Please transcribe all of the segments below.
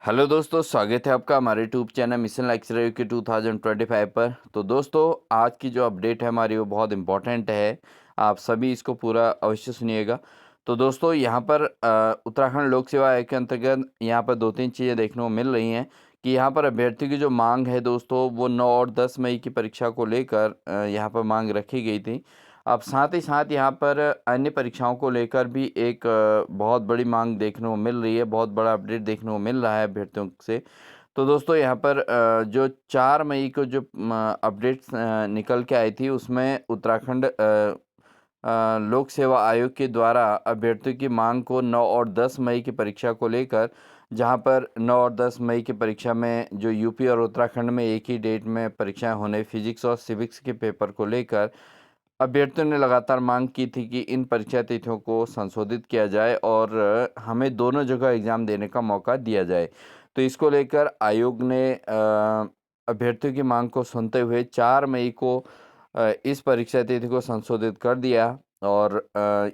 Hello दोस्तों, स्वागत है आपका हमारे यूट्यूब चैनल मिशन लेक्चरर के 2025 पर। तो दोस्तों, आज की जो अपडेट है हमारी वो बहुत इम्पोर्टेंट है। आप सभी इसको पूरा अवश्य सुनिएगा। तो दोस्तों, यहाँ पर उत्तराखंड लोक सेवा आयोग के अंतर्गत यहाँ पर दो तीन चीज़ें देखने को मिल रही हैं कि यहाँ पर अभ्यर्थियों की जो मांग है दोस्तों, वो 9 और 10 मई की परीक्षा को लेकर यहाँ पर मांग रखी गई थी। अब साथ ही साथ यहाँ पर अन्य परीक्षाओं को लेकर भी एक बहुत बड़ी मांग देखने को मिल रही है, बहुत बड़ा अपडेट देखने को मिल रहा है अभ्यर्थियों से। तो दोस्तों, यहाँ पर जो 4 मई को जो अपडेट्स निकल के आई थी, उसमें उत्तराखंड लोक सेवा आयोग के द्वारा अभ्यर्थियों की मांग को 9 और 10 मई की परीक्षा को लेकर, जहाँ पर 9 और 10 मई की परीक्षा में जो यूपी और उत्तराखंड में एक ही डेट में परीक्षाएं होने, फिजिक्स और सिविक्स के पेपर को लेकर अभ्यर्थियों ने लगातार मांग की थी कि इन परीक्षा तिथियों को संशोधित किया जाए और हमें दोनों जगह एग्ज़ाम देने का मौका दिया जाए। तो इसको लेकर आयोग ने अभ्यर्थियों की मांग को सुनते हुए 4 मई को इस परीक्षा तिथि को संशोधित कर दिया और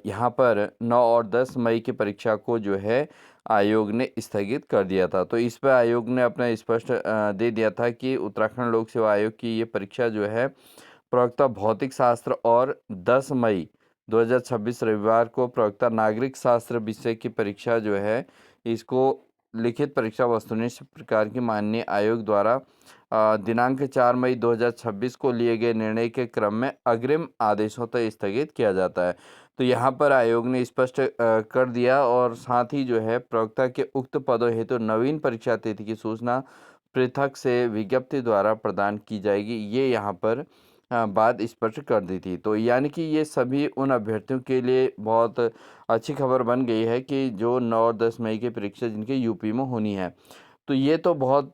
यहाँ पर 9 और 10 मई की परीक्षा को जो है आयोग ने स्थगित कर दिया था। तो इस पर आयोग ने अपना स्पष्ट दे दिया था कि उत्तराखंड लोक सेवा आयोग की ये परीक्षा जो है प्रवक्ता भौतिक शास्त्र और 10 मई 2026 रविवार को प्रवक्ता नागरिक शास्त्र विषय की परीक्षा जो है, इसको लिखित परीक्षा वस्तुनिष्ठ प्रकार की माननीय आयोग द्वारा दिनांक 4 मई 2026 को लिए गए निर्णय के क्रम में अग्रिम आदेशों तक स्थगित किया जाता है। तो यहाँ पर आयोग ने स्पष्ट कर दिया और साथ ही जो है प्रवक्ता के उक्त पदों हेतु नवीन परीक्षा तिथि की सूचना पृथक से विज्ञप्ति द्वारा प्रदान की जाएगी। ये यहाँ पर बात स्पष्ट कर दी थी। तो यानी कि ये सभी उन अभ्यर्थियों के लिए बहुत अच्छी खबर बन गई है कि जो 9 और 10 मई की परीक्षा जिनके यूपी में होनी है। तो ये तो बहुत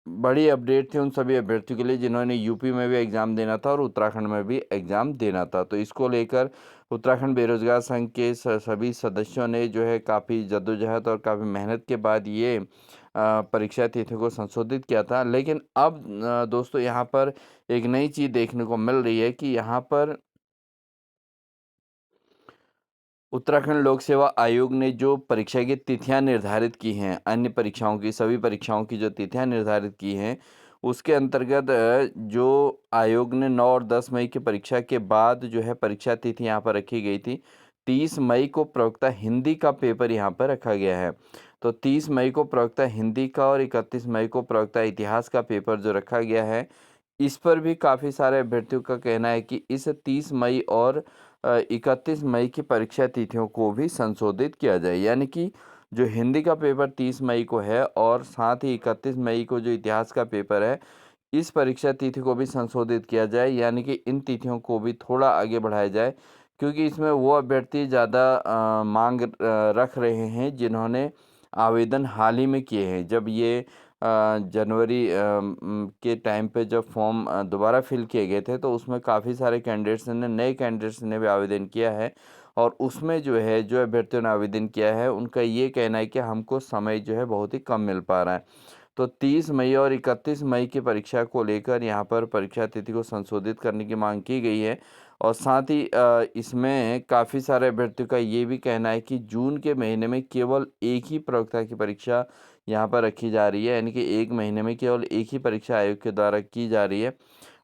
बड़ी अपडेट थी उन सभी अभ्यर्थियों के लिए जिन्होंने यूपी में भी एग्ज़ाम देना था और उत्तराखंड में भी एग्ज़ाम देना था। तो इसको लेकर उत्तराखंड बेरोजगार संघ के सभी सदस्यों ने जो है काफ़ी जद्दोजहद और काफ़ी मेहनत के बाद ये परीक्षा तिथि को संशोधित किया था। लेकिन अब दोस्तों, यहाँ पर एक नई चीज़ देखने को मिल रही है कि यहाँ पर उत्तराखंड लोक सेवा आयोग ने जो परीक्षा की तिथियां निर्धारित की हैं, अन्य परीक्षाओं की सभी परीक्षाओं की जो तिथियां निर्धारित की हैं, उसके अंतर्गत जो आयोग ने 9 और 10 मई की परीक्षा के बाद जो है परीक्षा तिथि यहाँ पर रखी गई थी। 30 मई को प्रवक्ता हिंदी का पेपर यहाँ पर रखा गया है। तो 30 मई को प्रवक्ता हिंदी का और 31 मई को प्रवक्ता इतिहास का पेपर जो रखा गया है, इस पर भी काफ़ी सारे अभ्यर्थियों का कहना है कि इस 30 मई और 31 मई की परीक्षा तिथियों को भी संशोधित किया जाए। यानी कि जो हिंदी का पेपर 30 मई को है और साथ ही 31 मई को जो इतिहास का पेपर है, इस परीक्षा तिथि को भी संशोधित किया जाए। यानी कि इन तिथियों को भी थोड़ा आगे बढ़ाया जाए, क्योंकि इसमें वो अभ्यर्थी ज़्यादा मांग रख रहे हैं जिन्होंने आवेदन हाल ही में किए हैं। जब ये जनवरी के टाइम पे जब फॉर्म दोबारा फिल किए गए थे, तो उसमें काफ़ी सारे कैंडिडेट्स ने नए कैंडिडेट्स ने भी आवेदन किया है और उसमें जो है जो अभ्यर्थियों ने आवेदन किया है उनका ये कहना है कि हमको समय जो है बहुत ही कम मिल पा रहा है। तो 30 मई और 31 मई की परीक्षा को लेकर यहाँ पर परीक्षा तिथि को संशोधित करने की मांग की गई है और साथ ही इसमें काफ़ी सारे अभ्यर्थियों का ये भी कहना है कि जून के महीने में केवल एक ही प्रवक्ता की परीक्षा यहाँ पर रखी जा रही है। यानी कि एक महीने में केवल एक ही परीक्षा आयोग के द्वारा की जा रही है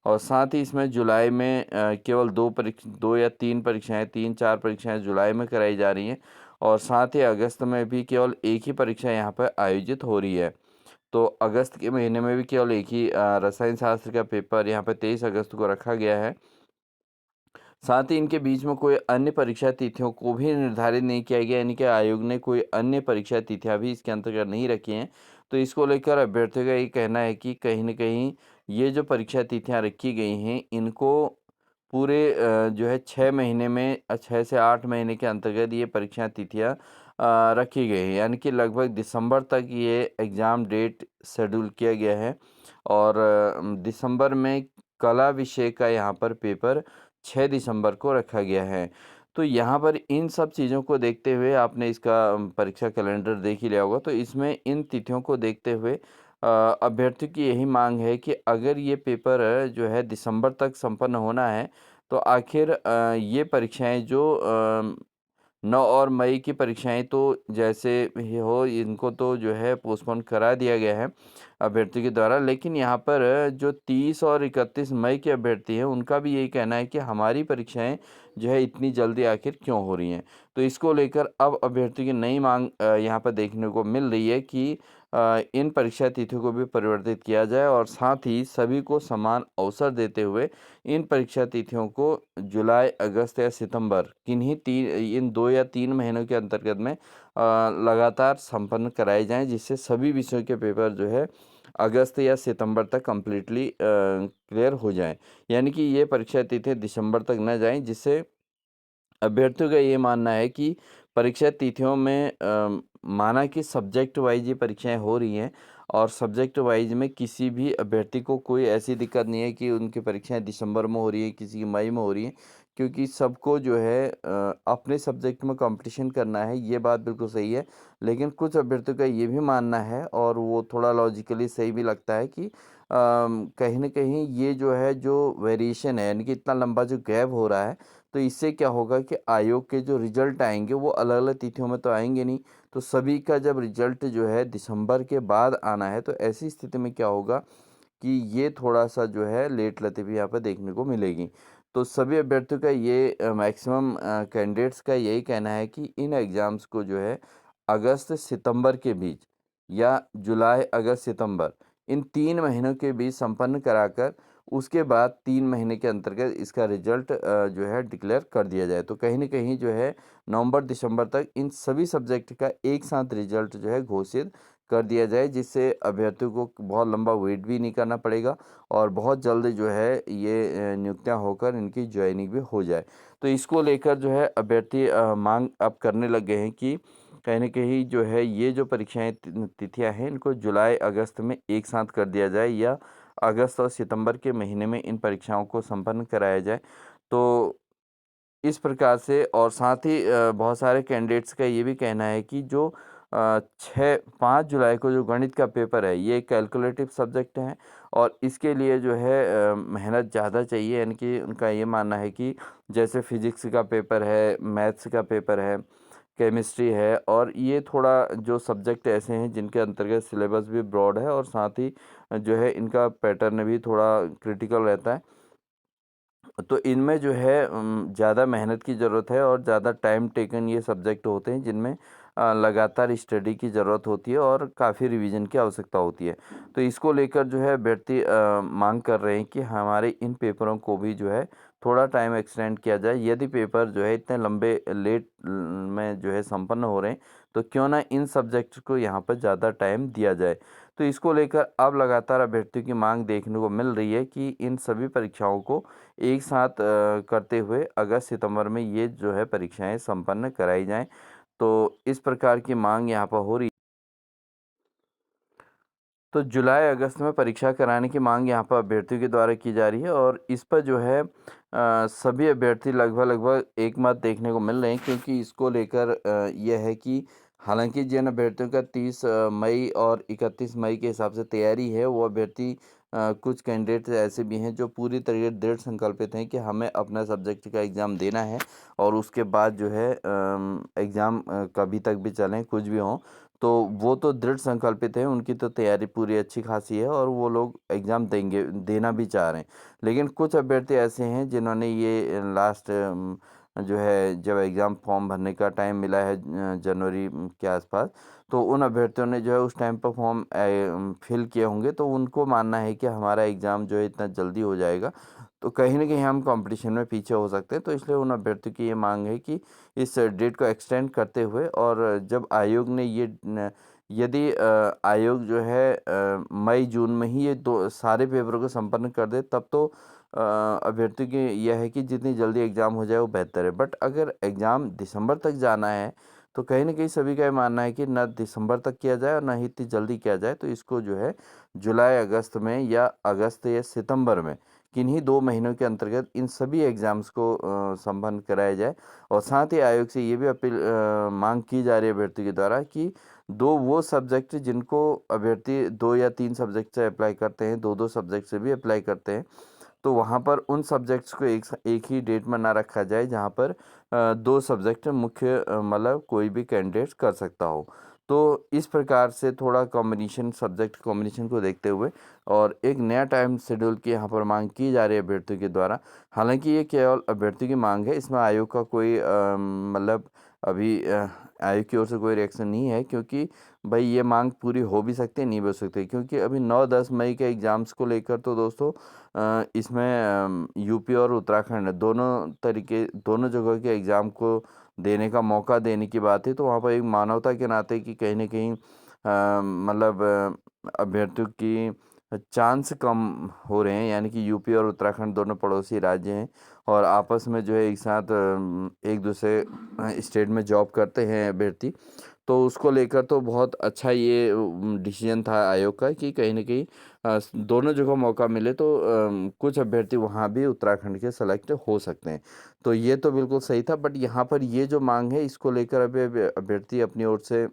और साथ ही इसमें जुलाई में केवल 2 या 3 परीक्षाएं, 3-4 परीक्षाएं जुलाई में कराई जा रही हैं और साथ ही अगस्त में भी केवल एक ही परीक्षा यहाँ पर आयोजित हो रही है। तो अगस्त के महीने में भी केवल एक ही रसायन शास्त्र का पेपर यहाँ पे 23 अगस्त को रखा गया है। साथ ही इनके बीच में कोई अन्य परीक्षा तिथियों को भी निर्धारित नहीं किया गया, यानी कि आयोग ने कोई अन्य परीक्षा तिथियां भी इसके अंतर्गत नहीं रखी हैं। तो इसको लेकर अभ्यर्थियों का ये कहना है कि कहीं न कहीं ये जो परीक्षा तिथियां रखी गई हैं, इनको पूरे जो है 6 महीने में 6 से 8 महीने के अंतर्गत ये परीक्षा तिथियां रखी गई हैं। यानी कि लगभग दिसंबर तक ये एग्ज़ाम डेट शेड्यूल किया गया है और दिसंबर में कला विषय का यहाँ पर पेपर 6 दिसंबर को रखा गया है। तो यहाँ पर इन सब चीज़ों को देखते हुए आपने इसका परीक्षा कैलेंडर देख ही लिया होगा। तो इसमें इन तिथियों को देखते हुए अभ्यर्थियों की यही माँग है कि अगर ये पेपर जो है दिसंबर तक संपन्न होना है, तो आखिर ये परीक्षाएँ जो 9 और मई की परीक्षाएँ तो जैसे ही हो इनको तो जो है पोस्टपोन करा दिया गया है अभ्यर्थियों के द्वारा। लेकिन यहाँ पर जो 30 और 31 मई के अभ्यर्थी हैं उनका भी यही कहना है कि हमारी परीक्षाएँ जो है इतनी जल्दी आखिर क्यों हो रही हैं। तो इसको लेकर अब अभ्यर्थियों की नई माँग यहाँ पर देखने को मिल रही है कि इन परीक्षा तिथियों को भी परिवर्तित किया जाए और साथ ही सभी को समान अवसर देते हुए इन परीक्षा तिथियों को जुलाई, अगस्त या सितंबर किन्हीं इन 2 या 3 महीनों के अंतर्गत में लगातार संपन्न कराए जाएँ, जिससे सभी विषयों के पेपर जो है अगस्त या सितंबर तक कंप्लीटली क्लियर हो जाएँ। यानी कि ये परीक्षा तिथि दिसंबर तक ना जाएँ, जिससे अभ्यर्थियों का ये मानना है कि परीक्षा तिथियों में माना कि सब्जेक्ट वाइज ये परीक्षाएं हो रही हैं और सब्जेक्ट वाइज में किसी भी अभ्यर्थी को कोई ऐसी दिक्कत नहीं है कि उनकी परीक्षाएं दिसंबर में हो रही है, किसी की मई में हो रही है, क्योंकि सबको जो है अपने सब्जेक्ट में कंपटीशन करना है, ये बात बिल्कुल सही है। लेकिन कुछ अभ्यर्थियों का ये भी मानना है और वो थोड़ा लॉजिकली सही भी लगता है कि कहीं न कहीं ये जो है जो वेरिएशन है, यानी कि इतना लंबा जो गैप हो रहा है, तो इससे क्या होगा कि आयोग के जो रिजल्ट आएँगे वो अलग-अलग तिथियों में तो आएँगे नहीं। तो सभी का जब रिजल्ट जो है दिसंबर के बाद आना है, तो ऐसी स्थिति में क्या होगा कि ये थोड़ा-सा जो है लेट लतीफ़ी यहाँ पे देखने को मिलेगी। तो सभी अभ्यर्थियों का ये मैक्सिमम कैंडिडेट्स का यही कहना है कि इन एग्ज़ाम्स को जो है अगस्त-सितंबर के बीच या जुलाई-अगस्त-सितंबर इन 3 महीनों के बीच संपन्न कराकर उसके बाद 3 महीने के अंतर्गत इसका रिज़ल्ट जो है डिक्लेयर कर दिया जाए। तो कहीं न कहीं जो है नवंबर-दिसंबर तक इन सभी सब्जेक्ट का एक साथ रिज़ल्ट जो है घोषित कर दिया जाए, जिससे अभ्यर्थियों को बहुत लंबा वेट भी नहीं करना पड़ेगा और बहुत जल्द जो है ये नियुक्तियाँ होकर इनकी जॉइनिंग भी हो जाए। तो इसको लेकर जो है अभ्यर्थी माँग अब करने लग गए हैं कि कहीं न कहीं जो है ये जो परीक्षाएँ तिथियाँ हैं इनको जुलाई-अगस्त में एक साथ कर दिया जाए या अगस्त और सितंबर के महीने में इन परीक्षाओं को संपन्न कराया जाए। तो इस प्रकार से और साथ ही बहुत सारे कैंडिडेट्स का ये भी कहना है कि जो 5 जुलाई को जो गणित का पेपर है, ये कैलकुलेटिव सब्जेक्ट है और इसके लिए जो है मेहनत ज़्यादा चाहिए। यानी कि उनका ये मानना है कि जैसे फिज़िक्स का पेपर है, मैथ्स का पेपर है, केमिस्ट्री है और ये थोड़ा जो सब्जेक्ट ऐसे हैं जिनके अंतर्गत सिलेबस भी ब्रॉड है और साथ ही जो है इनका पैटर्न भी थोड़ा क्रिटिकल रहता है। तो इनमें जो है ज़्यादा मेहनत की ज़रूरत है और ज़्यादा टाइम टेकन ये सब्जेक्ट होते हैं जिनमें लगातार स्टडी की ज़रूरत होती है और काफ़ी रिवीजन की आवश्यकता होती है। तो इसको लेकर जो है अभ्यर्थी मांग कर रहे हैं कि हमारे इन पेपरों को भी जो है थोड़ा टाइम एक्सटेंड किया जाए। यदि पेपर जो है इतने लंबे लेट में जो है संपन्न हो रहे हैं, तो क्यों ना इन सब्जेक्ट्स को यहाँ पर ज़्यादा टाइम दिया जाए। तो इसको लेकर अब लगातार अभ्यर्थियों की मांग देखने को मिल रही है कि इन सभी परीक्षाओं को एक साथ करते हुए अगस्त-सितंबर में ये जो है परीक्षाएँ संपन्न कराई जाएँ। तो इस प्रकार की माँग यहाँ पर हो रही। तो जुलाई-अगस्त में परीक्षा कराने की माँग यहाँ पर अभ्यर्थियों के द्वारा की जा रही है और इस पर जो है सभी अभ्यर्थी लगभग एक मत देखने को मिल रहे हैं, क्योंकि इसको लेकर ये है कि हालाँकि जिन अभ्यर्थियों का 30 मई और 31 मई के हिसाब से तैयारी है, वो अभ्यर्थी कुछ कैंडिडेट्स ऐसे भी हैं जो पूरी तरीके दृढ़ संकल्पित हैं कि हमें अपना सब्जेक्ट का एग्ज़ाम देना है और उसके बाद जो है एग्ज़ाम कभी तक भी चलें, कुछ भी हो। तो वो तो दृढ़ संकल्पित हैं, उनकी तो तैयारी पूरी अच्छी खासी है और वो लोग एग्ज़ाम देंगे, देना भी चाह रहे हैं। लेकिन कुछ अभ्यर्थी ऐसे हैं जिन्होंने ये लास्ट जो है जब एग्ज़ाम फॉर्म भरने का टाइम मिला है जनवरी के आसपास, तो उन अभ्यर्थियों ने जो है उस टाइम पर फॉर्म फिल किए होंगे, तो उनको मानना है कि हमारा एग्ज़ाम जो है इतना जल्दी हो जाएगा, तो कहीं न कहीं हम कॉम्पिटिशन में पीछे हो सकते हैं। तो इसलिए उन अभ्यर्थियों की ये माँग है कि इस डेट को एक्सटेंड करते हुए और जब आयोग ने ये यदि आयोग जो है मई-जून में ही ये दो सारे पेपरों को संपन्न कर दे, तब तो अभ्यर्थियों की यह है कि जितनी जल्दी एग्ज़ाम हो जाए वो बेहतर है। बट अगर एग्ज़ाम दिसंबर तक जाना है, तो कहीं न कहीं सभी का ये मानना है कि ना दिसंबर तक किया जाए और ना ही इतनी जल्दी किया जाए। तो इसको जो है जुलाई-अगस्त में या अगस्त या सितंबर में किन्हीं 2 महीनों के अंतर्गत इन सभी एग्ज़ाम्स को संपन्न कराया जाए। और साथ ही आयोग से ये भी माँग की जा रही है अभ्यर्थी के द्वारा कि 2 वो सब्जेक्ट जिनको अभ्यर्थी 2 या 3 सब्जेक्ट से अप्लाई करते हैं, 2-2 सब्जेक्ट से भी अप्लाई करते हैं, तो वहाँ पर उन सब्जेक्ट्स को एक ही डेट में ना रखा जाए जहाँ पर 2 सब्जेक्ट मुख्य मतलब कोई भी कैंडिडेट कर सकता हो। तो इस प्रकार से थोड़ा कॉम्बिनेशन सब्जेक्ट कॉम्बिनेशन को देखते हुए और एक नया टाइम शेड्यूल की यहाँ पर मांग की जा रही है अभ्यर्थियों के द्वारा। हालाँकि ये केवल अभ्यर्थियों की मांग है, इसमें आयोग का कोई मतलब अभी आयोग की ओर से कोई रिएक्शन नहीं है, क्योंकि भाई ये मांग पूरी हो भी सकती है, नहीं भी हो सकती, क्योंकि अभी 9-10 मई के एग्ज़ाम्स को लेकर तो दोस्तों इसमें यूपी और उत्तराखंड दोनों जगह के एग्ज़ाम को देने का मौका देने की बात है। तो वहाँ पर एक मानवता के नाते कि कहीं न कहीं मतलब अभ्यर्थियों की चांस कम हो रहे हैं, यानी कि यूपी और उत्तराखंड दोनों पड़ोसी राज्य हैं और आपस में जो है एक साथ एक दूसरे स्टेट में जॉब करते हैं अभ्यर्थी। तो उसको लेकर तो बहुत अच्छा ये डिसीजन था आयोग का कि कहीं न कहीं दोनों जगह मौका मिले तो कुछ अभ्यर्थी वहाँ भी उत्तराखंड के सेलेक्ट हो सकते हैं। तो ये तो बिल्कुल सही था, बट यहाँ पर ये जो माँग है इसको लेकर अभी अभ्यर्थी अपनी ओर से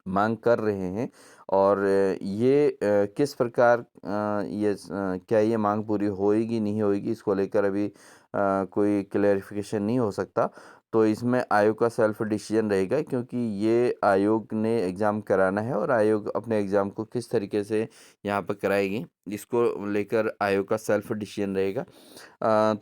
माँग कर रहे हैं और ये किस प्रकार क्या ये माँग पूरी होएगी नहीं होएगी इसको लेकर अभी कोई क्लैरिफ़िकेशन नहीं हो सकता। तो इसमें आयोग का सेल्फ़ डिसीज़न रहेगा, क्योंकि ये आयोग ने एग्ज़ाम कराना है और आयोग अपने एग्ज़ाम को किस तरीके से यहाँ पर कराएगी, इसको लेकर आयोग का सेल्फ़ डिसीज़न रहेगा।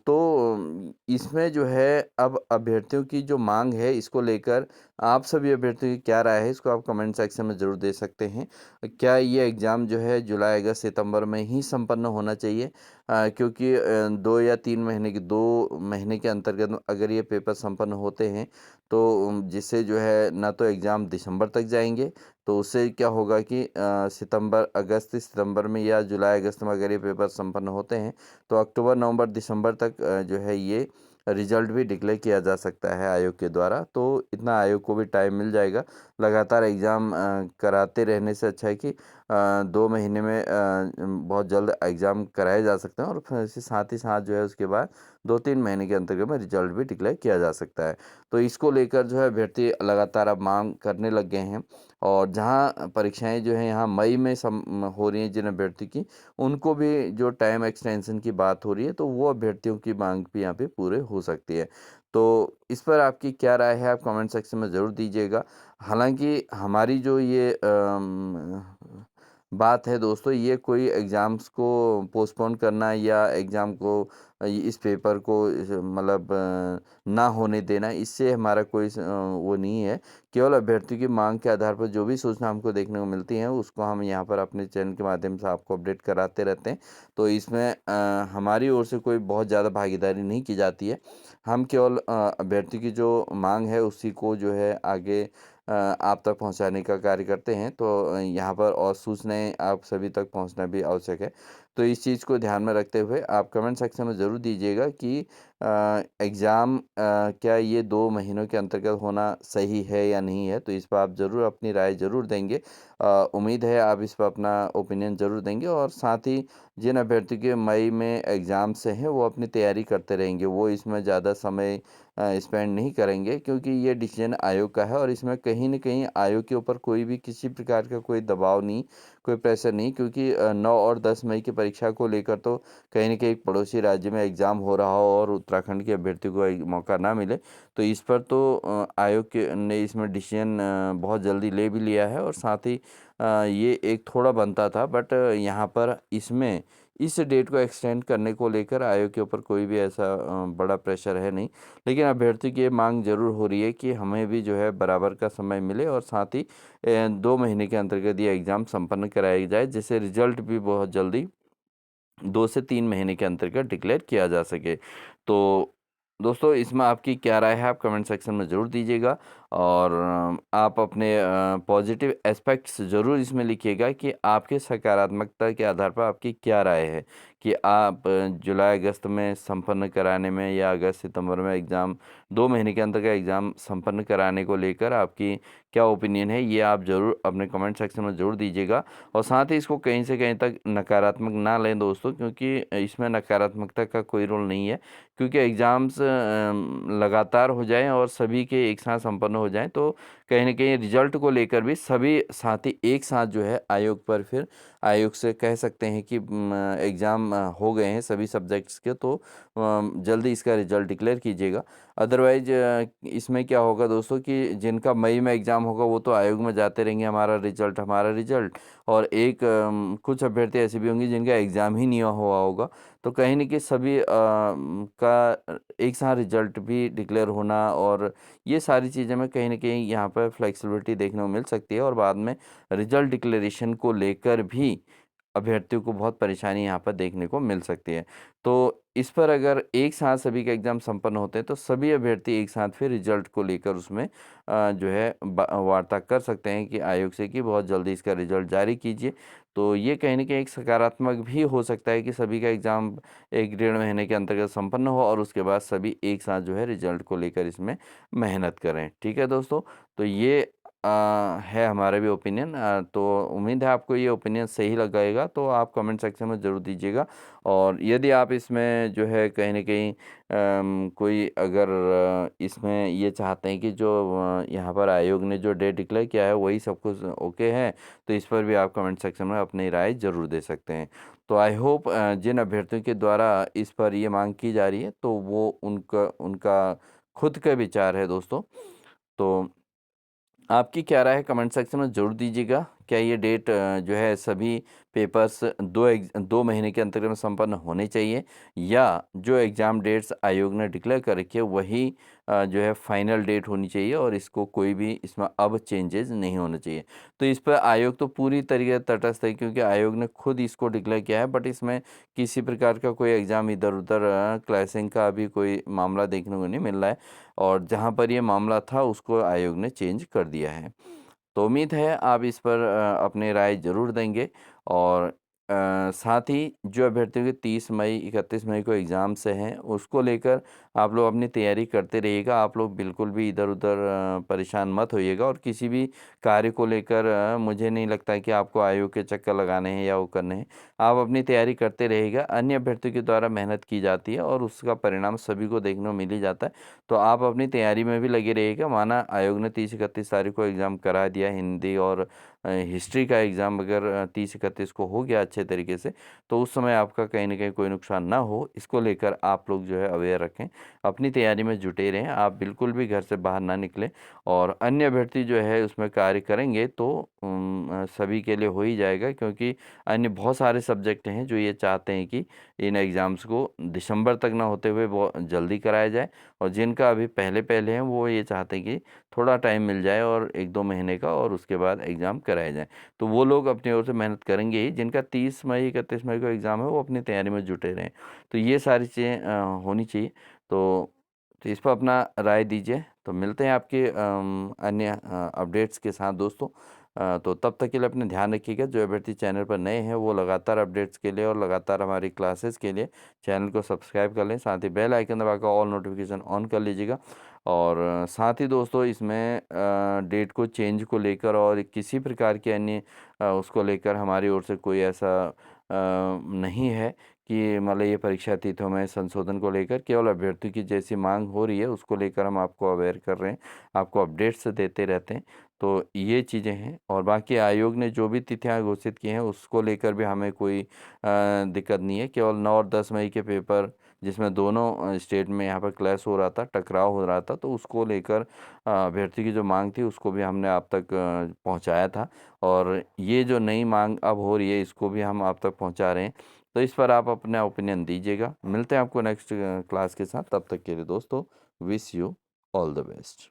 तो इसमें जो है अब अभ्यर्थियों की जो माँग है इसको लेकर आप सभी अभ्यर्थियों की क्या राय है, इसको आप कमेंट सेक्शन में ज़रूर दे सकते हैं। क्या ये एग्ज़ाम जो है जुलाई, अगस्त, सितंबर में ही संपन्न होना चाहिए? क्योंकि 2 या 3 महीने 2 महीने के अंतर्गत अगर ये पेपर संपन्न होते हैं तो जिससे जो है ना तो एग्ज़ाम दिसंबर तक जाएँगे, तो उससे क्या होगा कि सितंबर में या जुलाई, अगस्त में अगर ये पेपर संपन्न होते हैं तो अक्टूबर, नवंबर, दिसंबर तक जो है ये रिज़ल्ट भी डिक्लेयर किया जा सकता है आयोग के द्वारा। तो इतना आयोग को भी टाइम मिल जाएगा। लगातार एग्ज़ाम कराते रहने से अच्छा है कि 2 महीने में बहुत जल्द एग्ज़ाम कराए जा सकते हैं और फिर इसके साथ ही साथ जो है उसके बाद 2-3 महीने के अंतर्गत में रिज़ल्ट भी डिक्लेयर किया जा सकता है। तो इसको लेकर जो है अभ्यर्थी लगातार अब माँग करने लग गए हैं और जहाँ परीक्षाएँ जो हैं यहाँ मई में हो रही हैं जिन अभ्यर्थी की, उनको भी जो टाइम एक्सटेंशन की बात हो रही है, तो वो अभ्यर्थियों की माँग भी यहाँ पे पूरे हो सकती है। तो इस पर आपकी क्या राय है, आप कमेंट सेक्शन में ज़रूर दीजिएगा। हालाँकि हमारी जो ये बात है दोस्तों, ये कोई एग्ज़ाम्स को पोस्टपोन करना या एग्ज़ाम को इस पेपर को मतलब ना होने देना, इससे हमारा कोई वो नहीं है। केवल अभ्यर्थियों की माँग के आधार पर जो भी सूचना हमको देखने को मिलती है, उसको हम यहाँ पर अपने चैनल के माध्यम से आपको अपडेट कराते रहते हैं। तो इसमें हमारी ओर से कोई बहुत ज़्यादा भागीदारी नहीं की जाती है। हम केवल अभ्यर्थी की जो माँग है, उसी को जो है आगे आप तक पहुँचाने का कार्य करते हैं। तो यहाँ पर और सूचनाएँ आप सभी तक पहुँचना भी आवश्यक है। तो इस चीज़ को ध्यान में रखते हुए आप कमेंट सेक्शन में ज़रूर दीजिएगा कि एग्ज़ाम क्या ये 2 महीनों के अंतर्गत होना सही है या नहीं है? तो इस पर आप ज़रूर अपनी राय ज़रूर देंगे। उम्मीद है आप इस पर अपना ओपिनियन ज़रूर देंगे और साथ ही जिन अभ्यर्थियों के मई में एग्ज़ाम्स हैं, वो अपनी तैयारी करते रहेंगे। वो इसमें ज़्यादा समय स्पेंड नहीं करेंगे, क्योंकि ये डिसीज़न आयोग का है और इसमें कहीं न कहीं आयोग के ऊपर कोई भी किसी प्रकार का कोई दबाव नहीं, कोई प्रेशर नहीं, क्योंकि 9 और 10 मई की परीक्षा को लेकर तो कहीं न कहीं एक पड़ोसी राज्य में एग्ज़ाम हो रहा हो और उत्तराखंड के अभ्यर्थी को एक मौका ना मिले, तो इस पर तो आयोग के ने इसमें डिसीज़न बहुत जल्दी ले भी लिया है और साथ ही ये एक थोड़ा बनता था, बट यहाँ पर इसमें इस डेट को एक्सटेंड करने को लेकर आयोग के ऊपर कोई भी ऐसा बड़ा प्रेशर है नहीं। लेकिन अभ्यर्थी की ये माँग ज़रूर हो रही है कि हमें भी जो है बराबर का समय मिले और साथ ही 2 महीने के अंतर्गत ये एग्ज़ाम संपन्न कराया जाए, जिससे रिज़ल्ट भी बहुत जल्दी 2 से 3 महीने के अंतर्गत डिक्लेयर किया जा सके। तो दोस्तों, इसमें आपकी क्या राय है, आप कमेंट सेक्शन में ज़रूर दीजिएगा और आप अपने पॉजिटिव एस्पेक्ट्स ज़रूर इसमें लिखिएगा कि आपके सकारात्मकता के आधार पर आपकी क्या राय है कि आप जुलाई अगस्त में संपन्न कराने में या अगस्त सितंबर में एग्ज़ाम 2 महीने के अंतर्गत एग्ज़ाम संपन्न कराने को लेकर आपकी क्या ओपिनियन है, ये आप ज़रूर अपने कमेंट सेक्शन में ज़रूर दीजिएगा। और साथ ही इसको कहीं से कहीं तक नकारात्मक ना लें दोस्तों, क्योंकि इसमें नकारात्मकता का कोई रोल नहीं है, क्योंकि एग्ज़ाम्स लगातार हो जाएँ और सभी के एक साथ संपन्न हो जाएँ, तो कहीं न कहीं रिज़ल्ट को लेकर भी सभी साथी एक साथ जो है आयोग से कह सकते हैं कि एग्ज़ाम एग्ज़ाम हो गए हैं सभी सब्जेक्ट्स के, तो जल्दी इसका रिज़ल्ट डिक्लेयर कीजिएगा। अदरवाइज़ इसमें क्या होगा दोस्तों कि जिनका मई में एग्ज़ाम होगा वो तो आयोग में जाते रहेंगे, हमारा रिज़ल्ट, और कुछ अभ्यर्थी ऐसे भी होंगे जिनका एग्ज़ाम ही नहीं हुआ होगा। तो कहीं न कहीं सभी का एक साथ रिज़ल्ट भी डिक्लेयर होना, और ये सारी चीज़ें में कहीं न कहीं यहाँ पर फ्लेक्सिबिलिटी देखने को मिल सकती है, और बाद में रिज़ल्ट डिक्लेरेशन को लेकर भी अभ्यर्थियों को बहुत परेशानी यहाँ पर देखने को मिल सकती है। तो इस पर अगर एक साथ सभी के एग्ज़ाम संपन्न होते हैं, तो सभी अभ्यर्थी एक साथ फिर रिज़ल्ट को लेकर उसमें जो है वार्ता कर सकते हैं कि आयोग से कि बहुत जल्दी इसका रिज़ल्ट जारी कीजिए। तो ये कहीं न कहीं एक सकारात्मक भी हो सकता है कि सभी का एग्ज़ाम 1 डेढ़ महीने के अंतर्गत संपन्न हो, और उसके बाद सभी एक साथ जो है रिज़ल्ट को लेकर इसमें मेहनत करें। ठीक है दोस्तों? तो ये अ, है हमारा भी ओपिनियन, तो उम्मीद है आपको ये ओपिनियन सही लगेगा, तो आप कमेंट सेक्शन में ज़रूर दीजिएगा। और यदि आप इसमें जो है कहीं न कहीं कोई अगर इसमें ये चाहते हैं कि जो यहाँ पर आयोग ने जो डेट डिक्लेयर किया है वही सब कुछ ओके है, तो इस पर भी आप कमेंट सेक्शन में अपनी राय ज़रूर दे सकते हैं। तो आई होप जिन अभ्यर्थियों के द्वारा इस पर ये माँग की जा रही है, तो वो उनका उनका खुद का विचार है दोस्तों। तो आपकी क्या राय है कमेंट सेक्शन में ज़रूर दीजिएगा। क्या ये डेट जो है सभी पेपर्स 2 महीने के अंतर्गत में संपन्न होने चाहिए, या जो एग्ज़ाम डेट्स आयोग ने डिक्लेयर कर रखी है वही जो है फाइनल डेट होनी चाहिए, और इसको कोई भी इसमें अब चेंजेस नहीं होने चाहिए। तो इस पर आयोग तो पूरी तरीके से तटस्थ है, क्योंकि आयोग ने खुद इसको डिक्लेयर किया है, बट इसमें किसी प्रकार का कोई एग्ज़ाम इधर-उधर क्लैशिंग का अभी कोई मामला देखने को नहीं मिल रहा है, और जहाँ पर ये मामला था उसको आयोग ने चेंज कर दिया है। तो उम्मीद है आप इस पर अपनी राय ज़रूर देंगे, और साथ ही जो अभ्यर्थियों के 30 मई 31 मई को एग्ज़ाम्स हैं उसको लेकर आप लोग अपनी तैयारी करते रहिएगा। आप लोग बिल्कुल भी इधर-उधर परेशान मत होइएगा, और किसी भी कार्य को लेकर मुझे नहीं लगता है कि आपको आयोग के चक्कर लगाने हैं या वो करने हैं। आप अपनी तैयारी करते रहिएगा। अन्य अभ्यर्थियों के द्वारा मेहनत की जाती है और उसका परिणाम सभी को देखने को मिल ही जाता है। तो आप अपनी तैयारी में भी लगे रहिएगा। माना आयोग ने 30-31 तारीख को एग्ज़ाम करा दिया, हिंदी और हिस्ट्री का एग्ज़ाम अगर 30-31 को हो गया अच्छे तरीके से, तो उस समय आपका कहीं न कहीं कोई नुकसान ना हो, इसको लेकर आप लोग जो है अवेयर रखें। अपनी तैयारी में जुटे रहें, आप बिल्कुल भी घर से बाहर ना निकलें, और अन्य अभ्यर्थी जो है उसमें कार्य करेंगे तो सभी के लिए हो ही जाएगा, क्योंकि अन्य बहुत सारे सब्जेक्ट हैं जो ये चाहते हैं कि इन एग्ज़ाम्स को दिसंबर तक ना होते हुए बहुत जल्दी कराया जाए, और जिनका अभी पहले-पहले हैं वो ये चाहते हैं कि थोड़ा टाइम मिल जाए और 1-2 महीने का, और उसके बाद एग्ज़ाम कराए जाएँ। तो वो लोग अपनी ओर से मेहनत करेंगे ही, जिनका 30 मई 31 मई को एग्ज़ाम है वो अपनी तैयारी में जुटे रहें। तो ये सारी चीज़ें होनी चाहिए। तो इस पर अपना राय दीजिए। तो मिलते हैं आपके अन्य अपडेट्स के साथ दोस्तों। तो तब तक के लिए अपना ध्यान रखिएगा। जो अभ्यर्थी चैनल पर नए हैं वो लगातार अपडेट्स के लिए और लगातार हमारी क्लासेस के लिए चैनल को सब्सक्राइब कर लें। साथ ही बेल आइकन दबाकर ऑल नोटिफिकेशन ऑन कर लीजिएगा। और साथ ही दोस्तों इसमें डेट को चेंज को लेकर और किसी प्रकार के अन्य उसको लेकर हमारी ओर से कोई ऐसा नहीं है कि मतलब ये परीक्षा तिथियों में संशोधन को लेकर, केवल अभ्यर्थी की जैसी मांग हो रही है उसको लेकर हम आपको अवेयर कर रहे हैं, आपको अपडेट्स देते रहते हैं। तो ये चीज़ें हैं, और बाकी आयोग ने जो भी तिथियां घोषित की हैं उसको लेकर भी हमें कोई दिक्कत नहीं है। केवल 9 और 10 मई के पेपर जिसमें दोनों स्टेट में यहाँ पर क्लैश हो रहा था, टकराव हो रहा था, तो उसको लेकर अभ्यर्थी की जो मांग थी उसको भी हमने आप तक पहुँचाया था, और ये जो नई मांग अब हो रही है इसको भी हम आप तक पहुँचा रहे हैं। तो इस पर आप अपना ओपिनियन दीजिएगा। मिलते हैं आपको नेक्स्ट क्लास के साथ, तब तक के लिए दोस्तों wish you all the best.